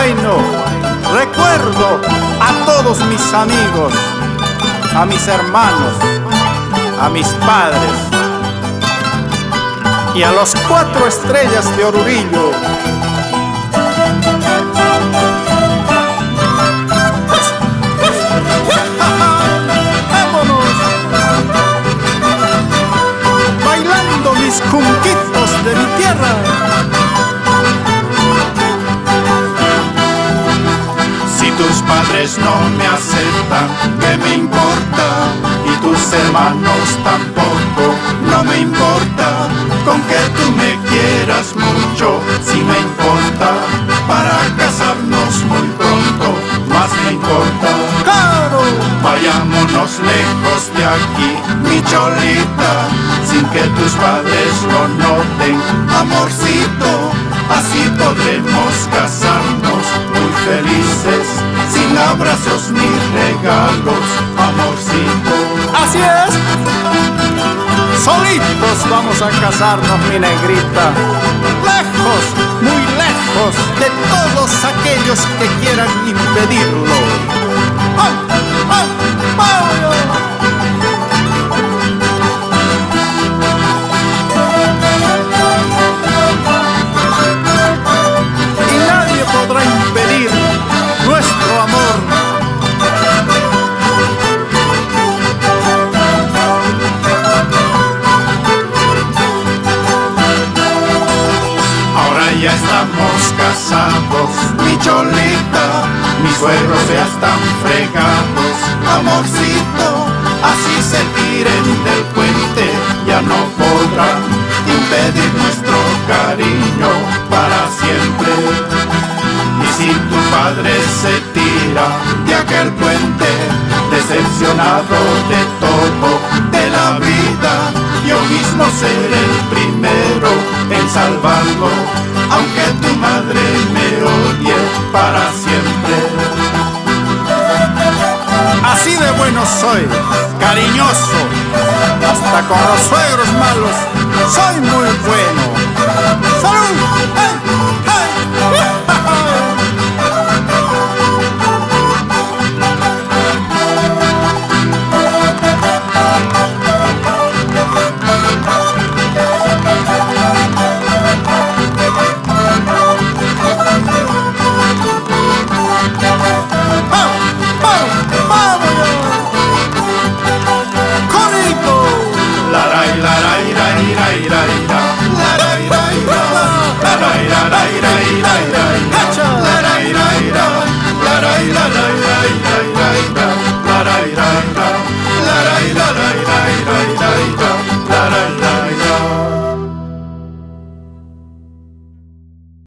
Bueno, recuerdo a todos mis amigos, a mis hermanos, a mis padres y a los 4 estrellas de Oruro. ¡Vámonos! Bailando mis cunquitos de mi tierra. Si tus padres no me aceptan, ¿qué me importa? Y tus hermanos tampoco, no me importa. Con que tú me quieras mucho, sí me importa. Para casarnos muy pronto, más me importa. ¡Claro! Vayámonos lejos de aquí, mi cholita, sin que tus padres lo noten, amorcito. Así podremos casarnos muy felices, sin abrazos ni regalos, amorcito. Así es. Solitos vamos a casarnos, mi negrita. Lejos, muy lejos de todos aquellos que quieran impedirlo. ¡Ay, ay, vámonos! Y nadie podrá impedir nuestro amor. Ahora ya estamos casados, mi cholita, mis suegros ya están fregados, amorcito. Así se tiren del puente, ya no podrán impedir nuestro cariño para siempre. Y si tu padre se tira de aquel puente, decepcionado de todo, de la vida, yo mismo seré el primero